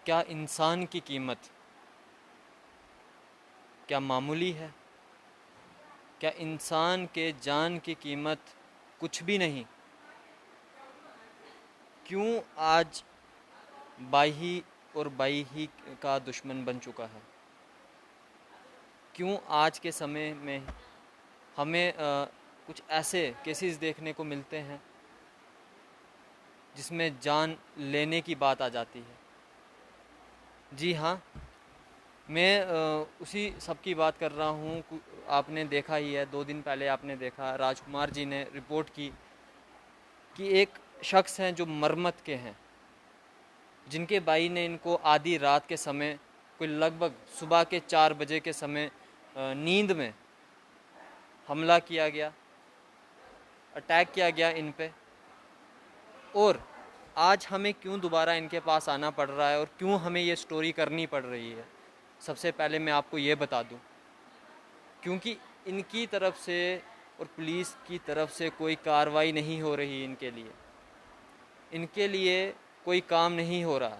क्या इंसान की कीमत क्या मामूली है? क्या इंसान के जान की कीमत कुछ भी नहीं? क्यों आज बाई ही और बाई ही का दुश्मन बन चुका है? क्यों आज के समय में हमें कुछ ऐसे केसेस देखने को मिलते हैं जिसमें जान लेने की बात आ जाती है? जी हाँ, मैं उसी सब की बात कर रहा हूँ। आपने देखा ही है, 2 दिन पहले आपने देखा राजकुमार जी ने रिपोर्ट की कि एक शख्स हैं जो मरमत के हैं, जिनके भाई ने इनको आधी रात के समय, कोई लगभग सुबह के 4 बजे के समय नींद में हमला किया गया, अटैक किया गया इन पे। और आज हमें क्यों दोबारा इनके पास आना पड़ रहा है और क्यों हमें ये स्टोरी करनी पड़ रही है? सबसे पहले मैं आपको ये बता दूं, क्योंकि इनकी तरफ से और पुलिस की तरफ से कोई कार्रवाई नहीं हो रही इनके लिए कोई काम नहीं हो रहा।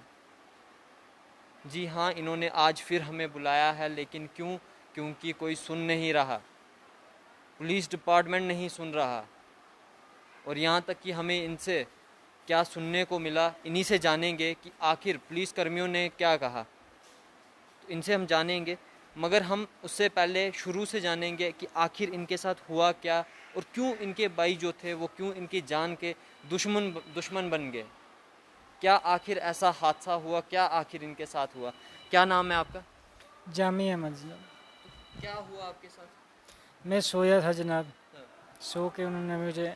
जी हाँ, इन्होंने आज फिर हमें बुलाया है, लेकिन क्यों? क्योंकि कोई सुन नहीं रहा, पुलिस डिपार्टमेंट नहीं सुन रहा। और यहाँ तक कि हमें इनसे क्या सुनने को मिला, इन्हीं से जानेंगे कि आखिर पुलिस कर्मियों ने क्या कहा। तो इनसे हम जानेंगे, मगर हम उससे पहले शुरू से जानेंगे कि आखिर इनके साथ हुआ क्या और क्यों इनके भाई जो थे वो क्यों इनकी जान के दुश्मन बन गए। क्या आखिर ऐसा हादसा हुआ, क्या आखिर इनके साथ हुआ? क्या नाम है आपका? जामिया मस्जिद। क्या हुआ आपके साथ? मैं सोया था जनाब। हाँ, सो के उन्होंने मुझे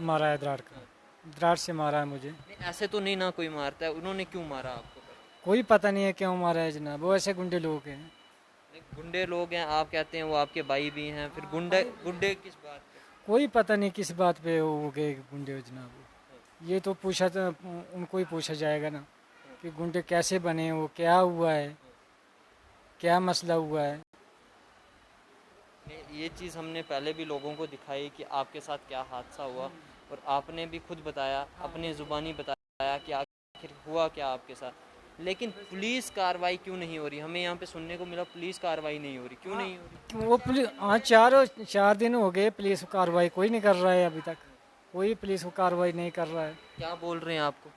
मारा है दराड़ का। हाँ। दराड़ से मारा है मुझे। नहीं, ऐसे तो नहीं ना कोई मारता है, उन्होंने क्यों मारा आपको? कोई पता नहीं है क्यों मारा है जनाब, वो ऐसे गुंडे लोग हैं। नहीं, गुंडे लोग हैं आप कहते हैं, वो आपके भाई भी हैं, फिर गुंडे गुंडे किस बात पे? कोई पता नहीं किस बात पे हो गए गुंडे जनाब। ये तो पूछा था, उनको ही पूछा जाएगा ना कि गुंडे कैसे बने, वो क्या हुआ है, क्या मसला हुआ है। ये चीज़ हमने पहले भी लोगों को दिखाई कि आपके साथ क्या हादसा हुआ, और आपने भी खुद बताया, अपने ज़ुबानी बताया कि आखिर हुआ क्या आपके साथ। लेकिन पुलिस कार्रवाई क्यों नहीं हो रही? हमें यहाँ पे सुनने को मिला पुलिस कार्रवाई नहीं हो रही, क्यों नहीं हो रही? वो पुलिस, हाँ, 4 दिन हो गए पुलिस कार्रवाई कोई नहीं कर रहा है अभी तक। कोई पुलिस को कार्रवाई नहीं कर रहा है। क्या बोल रहे हैं आपको?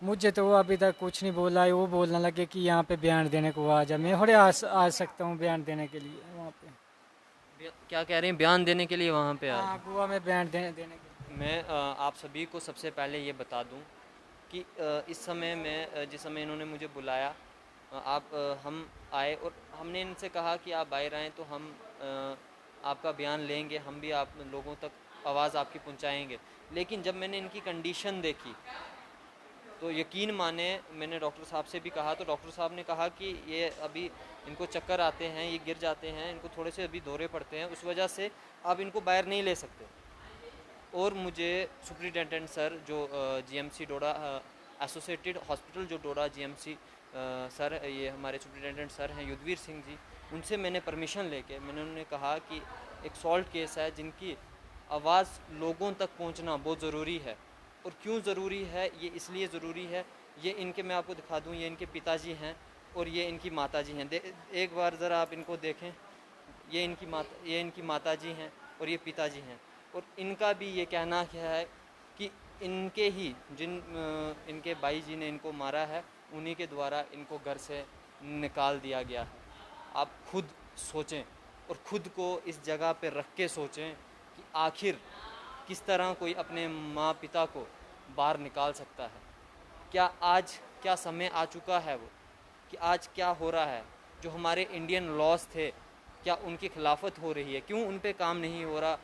मुझे तो वो अभी तक कुछ नहीं बोला है। वो बोलने लगे कि यहाँ पे बयान देने को आ जा। मैं थोड़े आ सकता हूँ बयान देने के लिए वहाँ पे। क्या कह रहे हैं, बयान देने के लिए वहाँ पे आ हाँ, जाए? गोवा में बयान देने के मैं आप सभी को सबसे पहले ये बता दूं कि इस समय में जिस समय इन्होंने मुझे बुलाया, हम आए और हमने इनसे कहा कि आप बाहर आएँ तो हम आपका बयान लेंगे, हम भी आप लोगों तक आवाज़ आपकी पहुंचाएंगे। लेकिन जब मैंने इनकी कंडीशन देखी तो यकीन माने, मैंने डॉक्टर साहब से भी कहा तो डॉक्टर साहब ने कहा कि ये अभी इनको चक्कर आते हैं, ये गिर जाते हैं, इनको थोड़े से अभी दौरे पड़ते हैं, उस वजह से आप इनको बाहर नहीं ले सकते। और मुझे सुप्रिटेंडेंट सर जो जीएमसी डोडा, एसोसिएटेड हॉस्पिटल जो डोडा जीएमसी सर, ये हमारे सुप्रिटेंडेंट सर हैं युद्धवीर सिंह जी, उनसे मैंने परमिशन लेके मैंने उन्हें कहा कि एक सॉल्ट केस है जिनकी आवाज़ लोगों तक पहुंचना बहुत ज़रूरी है। और क्यों ज़रूरी है? ये इसलिए ज़रूरी है, ये इनके, मैं आपको दिखा दूँ, ये इनके पिताजी हैं और ये इनकी माताजी हैं। एक बार ज़रा आप इनको देखें, ये इनकी माताजी हैं और ये पिताजी हैं। और इनका भी ये कहना है कि इनके ही इनके भाई जी ने इनको मारा है, उन्हीं के द्वारा इनको घर से निकाल दिया गया है। आप खुद सोचें और खुद को इस जगह पे रख के सोचें कि आखिर किस तरह कोई अपने माँ पिता को बाहर निकाल सकता है। क्या आज, क्या समय आ चुका है वो कि आज क्या हो रहा है? जो हमारे इंडियन लॉज थे, क्या उनकी खिलाफत हो रही है? क्यों उन पे काम नहीं हो रहा?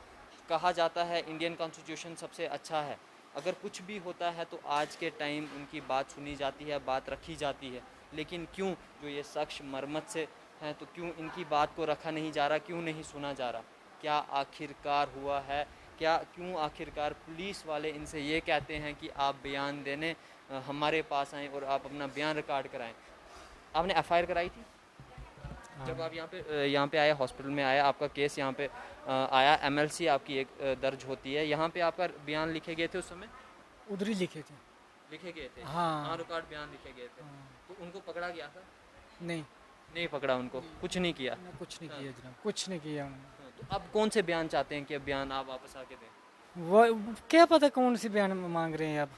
कहा जाता है इंडियन कॉन्स्टिट्यूशन सबसे अच्छा है, अगर कुछ भी होता है तो आज के टाइम उनकी बात सुनी जाती है, बात रखी जाती है। लेकिन क्यों जो ये शख्स मरमत से हैं, तो क्यों इनकी बात को रखा नहीं जा रहा, क्यों नहीं सुना जा रहा? क्या आखिरकार हुआ है? क्या क्यों आखिरकार पुलिस वाले इनसे ये कहते हैं कि आप बयान देने हमारे पास आएँ और आप अपना बयान रिकॉर्ड कराएं? आपने एफआईआर कराई थी जब आप यहाँ पे आए, हॉस्पिटल में आया, आपका केस यहाँ पे आया, एमएलसी आपकी एक दर्ज होती है, यहाँ पे आपका बयान लिखे गए थे उस समय? उधर ही लिखे थे। लिखे गए थे, हाँ। ऑन रिकॉर्ड बयान लिखे गए थे। हाँ। तो उनको पकड़ा गया था? नहीं, नहीं पकड़ा उनको, कुछ नहीं किया। ना कुछ नहीं हाँ, किया जनाब, कुछ नहीं किया उन्होंने। हाँ, तो अब कौन से बयान चाहते हैं कि अब बयान आप वापस आके दें? वो क्या पता कौन सी बयान मांग रहे हैं अब,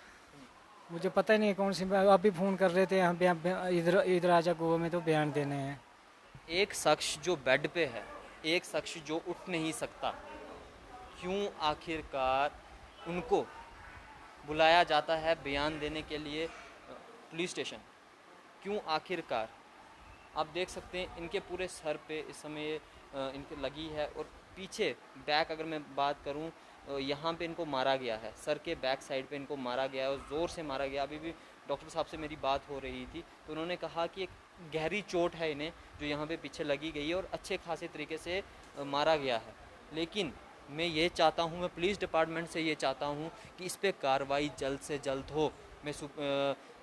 मुझे पता ही नहीं है कौन सी। अभी फ़ोन कर रहे थे यहाँ इधर इधर आजा गोवा में, तो बयान देने हैं। एक शख्स जो बेड पे है, एक शख्स जो उठ नहीं सकता, क्यों आखिरकार उनको बुलाया जाता है बयान देने के लिए पुलिस स्टेशन? क्यों आखिरकार? आप देख सकते हैं इनके पूरे सर पे इस समय इनके लगी है, और पीछे बैक अगर मैं बात करूं, यहाँ पे इनको मारा गया है, सर के बैक साइड पे इनको मारा गया है और ज़ोर से मारा गया। अभी भी डॉक्टर साहब से मेरी बात हो रही थी तो उन्होंने कहा कि एक गहरी चोट है इन्हें जो यहाँ पे पीछे लगी गई है और अच्छे खासे तरीके से मारा गया है। लेकिन मैं ये चाहता हूँ, मैं पुलिस डिपार्टमेंट से ये चाहता हूँ कि इस पर कार्रवाई जल्द से जल्द हो। मैं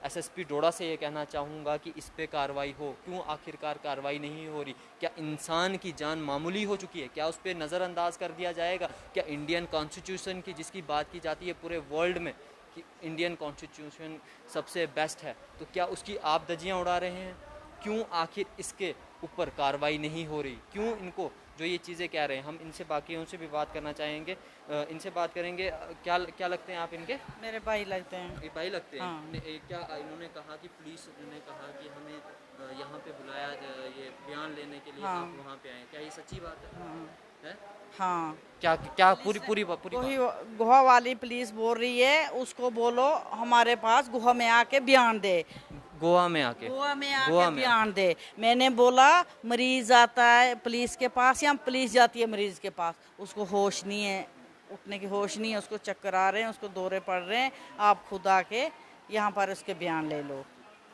एसएसपी डोडा से ये कहना चाहूँगा कि इस पे कार्रवाई हो। क्यों आखिरकार कार्रवाई नहीं हो रही? क्या इंसान की जान मामूली हो चुकी है? क्या उस पर नज़रअंदाज कर दिया जाएगा? क्या इंडियन कॉन्स्टिट्यूशन की जिसकी बात की जाती है पूरे वर्ल्ड में कि इंडियन कॉन्स्टिट्यूशन सबसे बेस्ट है, तो क्या उसकी आप धज्जियाँ उड़ा रहे हैं? क्यों आखिर इसके ऊपर कार्रवाई नहीं हो रही? क्यों इनको जो ये चीज़ें कह रहे हैं, हम इनसे बाकियों से भी बात करना चाहेंगे, इनसे बात करेंगे। क्या क्या लगते हैं आप इनके? मेरे भाई लगते हैं। ये भाई लगते हैं। हाँ। क्या इन्होंने कहा कि पुलिस ने कहा कि हमें यहाँ पे बुलाया ये बयान लेने के लिए, हाँ। आप वहाँ पे आए, क्या ये सच्ची बात है? हाँ। है? हाँ। क्या क्या पूरी पूरी पूरी वही बात? गोवा वाली पुलिस बोल रही है, उसको बोलो हमारे पास गोवा में आके बयान दे। गोवा में आके? गोवा में गोवा आके में बयान दे। मैंने बोला मरीज आता है पुलिस के पास या पुलिस जाती है मरीज के पास, उसको होश नहीं है, उठने की होश नहीं है, उसको चक्कर आ रहे हैं, उसको दौरे पड़ रहे हैं, आप खुद आके यहाँ पर उसके बयान ले लो।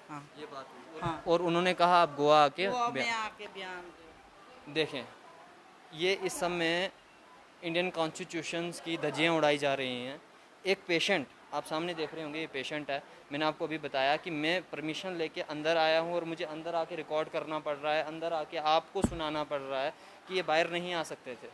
हाँ, ये बात हुई। हाँ। और उन्होंने कहा आप गोवा आके गोवा में आके बयान दो। देखें, ये इस समय इंडियन कॉन्स्टिट्यूशन की धज्जियाँ उड़ाई जा रही हैं। एक पेशेंट, आप सामने देख रहे होंगे, ये पेशेंट है। मैंने आपको अभी बताया कि मैं परमिशन लेके अंदर आया हूँ और मुझे अंदर आके रिकॉर्ड करना पड़ रहा है, अंदर आके आपको सुनाना पड़ रहा है कि ये बाहर नहीं आ सकते थे।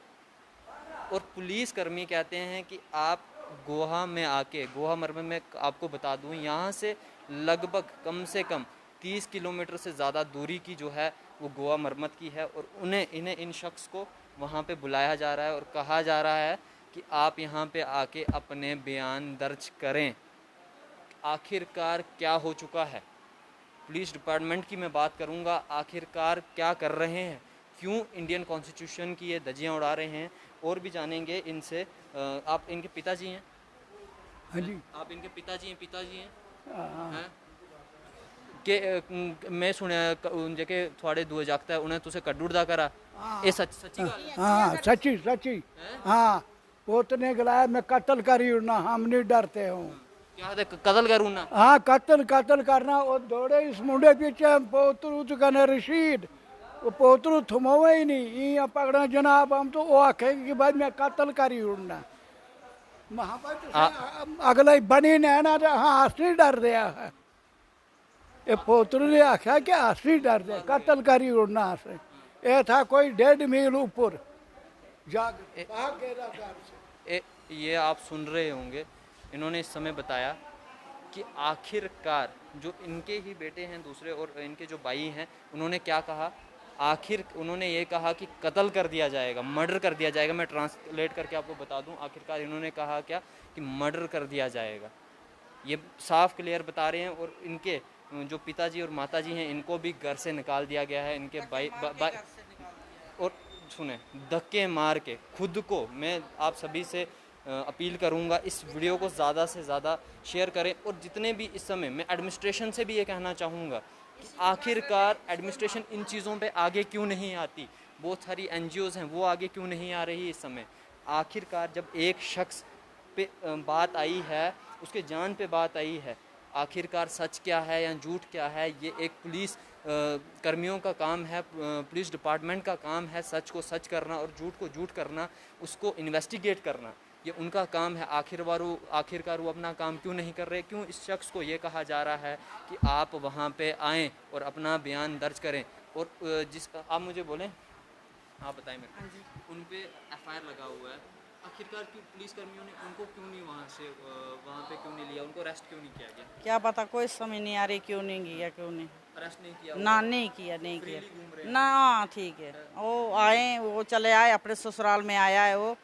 और पुलिस कर्मी कहते हैं कि आप गोवा में आके, गोवा मरमे में आपको बता दूं, यहाँ से लगभग कम से कम 30 किलोमीटर से ज़्यादा दूरी की जो है वो गोवा मरमत की है, और इन्हें इन शख्स को वहाँ पे बुलाया जा रहा है और कहा जा रहा है कि आप यहाँ पे आके अपने बयान दर्ज करें। आखिरकार क्या हो चुका है? पुलिस डिपार्टमेंट की मैं बात करूँगा, आखिरकार क्या कर रहे हैं? क्यों इंडियन कॉन्स्टिट्यूशन की ये धज्जियाँ उड़ा रहे हैं? और भी जानेंगे इनसे। आप इनके पिताजी हैं? हाँ जी। आप इनके पिताजी हैं? पिताजी हैं? हाँ। हैं? कि मैं सुनया जेके थोड़े दुए जागता है उन्हें तुसे कड्डूड़दा करा, ये सच्ची गल है? हाँ सच्ची सच्ची। हाँ पोत ने गलाया मैं कत्ल करी ना, हम नहीं डरते हूँ। क्या है कत्ल करूँ ना? हाँ कत्ल कत्ल करना। वो दौड़े इस मुंडे पीछे पोतरू तो कहने रशीद, वो पोतरू थमोवे ही नहीं, ये पकड़ा जनाब हम तो वो आखेगी कि भाई मैं कत्ल करी उड़ना। अगला बनी ने ना हाँ हंस नहीं डर रहा है। ये पोतरू ने आख्या कि हंस नहीं डर रहा, कत्ल करी उड़ना हंस। ये था कोई 1.5 मील ऊपर जाग भाग गया घर से। ये आप सुन रहे होंगे, इन्होंने इस समय बताया कि आखिरकार जो इनके ही बेटे हैं दूसरे और इनके जो भाई हैं, उन्होंने क्या कहा? आखिर उन्होंने ये कहा कि कत्ल कर दिया जाएगा, मर्डर कर दिया जाएगा। मैं ट्रांसलेट करके आपको बता दूं, आखिरकार इन्होंने कहा क्या कि मर्डर कर दिया जाएगा। ये साफ क्लियर बता रहे हैं। और इनके जो पिताजी और माताजी हैं, इनको भी घर से निकाल दिया गया है। इनके भाई और सुने, धक्के मार के खुद को। मैं आप सभी से अपील करूंगा इस वीडियो को ज़्यादा से ज़्यादा शेयर करें। और जितने भी इस समय, मैं एडमिनिस्ट्रेशन से भी ये कहना चाहूँगा कि आखिरकार एडमिनिस्ट्रेशन इन चीज़ों पे आगे क्यों नहीं आती? बहुत सारी NGOs हैं, वो आगे क्यों नहीं आ रही इस समय? आखिरकार जब एक शख्स पे बात आई है, उसके जान पे बात आई है, आखिरकार सच क्या है या झूठ क्या है, ये एक पुलिस कर्मियों का काम है, पुलिस डिपार्टमेंट का काम है सच को सच करना और झूठ को झूठ करना, उसको इन्वेस्टिगेट करना, ये उनका काम है। आखिरकार वो अपना काम क्यों नहीं कर रहे? क्यों इस शख्स को ये कहा जा रहा है कि आप वहाँ पे आएँ और अपना बयान दर्ज करें? और जिस आप मुझे बोलें, आप बताएं मेरे को, उन पे FIR लगा हुआ है, आखिरकार क्यों पुलिस कर्मियों ने उनको क्यों नहीं वहाँ पे क्यों नहीं लिया, उनको अरेस्ट क्यों नहीं किया गया? क्या पता, कोई समझ नहीं आ रही क्यों नहीं किया, क्यों नहीं। अरेस्ट नहीं किया ना होगा? नहीं किया, नहीं किया फ्रीली घूम रहे हैं। ना। ठीक है, वो आए, वो चले आए, अपने ससुराल में आया है वो,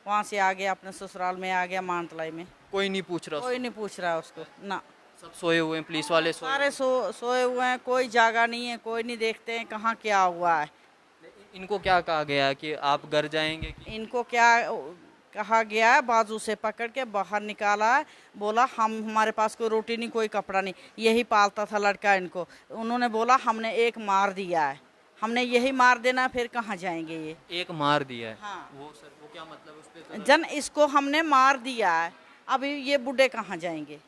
वहाँ से आ गया, अपने ससुराल में आ गया मानतलाई में। कोई नहीं पूछ रहा कोई नहीं पूछ रहा है उसको ना। सब सोए हुए हैं, पुलिस वाले सोए सारे सोए हुए हैं, कोई जागा नहीं है, कोई नहीं देखते हैं कहाँ क्या हुआ है। इनको क्या कहा गया कि आप घर जाएंगे कि इनको क्या कहा गया है, बाजू से पकड़ के बाहर निकाला है, बोला हमारे पास कोई रोटी नहीं, कोई कपड़ा नहीं, यही पालता था लड़का इनको। उन्होंने बोला हमने एक मार दिया है, हमने यही मार देना, फिर कहाँ जाएंगे ये। एक मार दिया है? हाँ। वो सर वो क्या मतलब उस पे जन इसको हमने मार दिया है, अभी ये बूढ़े कहाँ जाएंगे।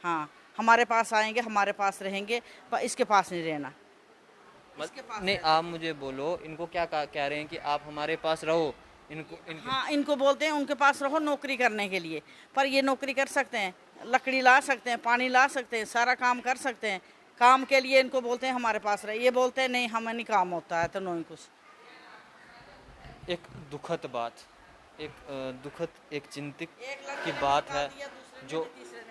हाँ, हमारे पास आएंगे, हमारे पास रहेंगे, पर इसके पास नहीं रहना। नहीं, आप मुझे बोलो, इनको क्या कह रहे हैं कि आप हमारे पास रहो? इनको हाँ, इनको बोलते हैं उनके पास रहो नौकरी करने के लिए, पर ये नौकरी कर सकते हैं, लकड़ी ला सकते हैं, पानी ला सकते हैं, सारा काम कर सकते हैं। काम के लिए इनको बोलते हैं हमारे पास रहे, ये बोलते हैं नहीं हमें नहीं काम होता है, तो नहीं कुछ। एक दुखद बात, एक चिंतित की बात है जो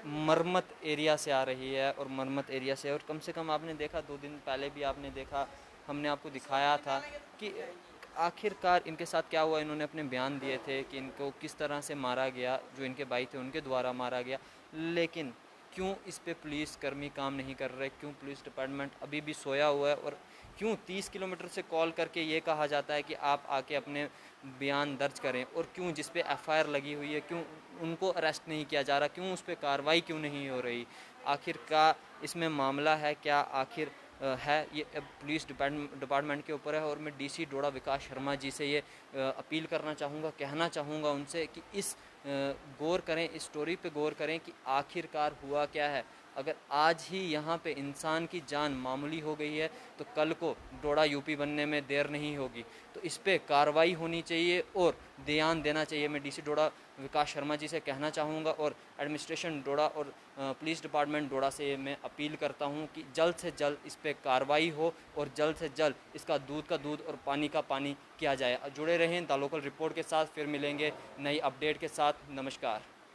मरमत एरिया से आ रही है, और मरमत एरिया से, और कम से कम आपने देखा 2 दिन पहले भी आपने देखा, हमने आपको दिखाया था कि आखिरकार इनके साथ क्या हुआ। इन्होंने अपने बयान दिए थे कि इनको किस तरह से मारा गया, जो इनके भाई थे उनके द्वारा मारा गया। लेकिन क्यों इस पे पुलिस कर्मी काम नहीं कर रहे, क्यों पुलिस डिपार्टमेंट अभी भी सोया हुआ है, और क्यों 30 किलोमीटर से कॉल करके ये कहा जाता है कि आप आके अपने बयान दर्ज करें, और क्यों जिस पे एफआईआर लगी हुई है क्यों उनको अरेस्ट नहीं किया जा रहा, क्यों उस पर कार्रवाई क्यों नहीं हो रही। आखिरकार इसमें मामला है क्या, आखिर है ये पुलिस डिपार्टमेंट के ऊपर है। और मैं डीसी डोडा विकास शर्मा जी से ये अपील करना चाहूँगा, कहना चाहूँगा उनसे कि इस गौर करें, इस स्टोरी पे गौर करें कि आखिरकार हुआ क्या है। अगर आज ही यहाँ पे इंसान की जान मामूली हो गई है, तो कल को डोडा यूपी बनने में देर नहीं होगी। तो इस पे कार्रवाई होनी चाहिए और ध्यान देना चाहिए। मैं डीसी डोडा विकास शर्मा जी से कहना चाहूँगा, और एडमिनिस्ट्रेशन डोडा और पुलिस डिपार्टमेंट डोडा से मैं अपील करता हूँ कि जल्द से जल्द इस पे कार्रवाई हो, और जल्द से जल्द इसका दूध का दूध और पानी का पानी किया जाए। जुड़े रहें द लोकल रिपोर्ट के साथ, फिर मिलेंगे नई अपडेट के साथ। नमस्कार।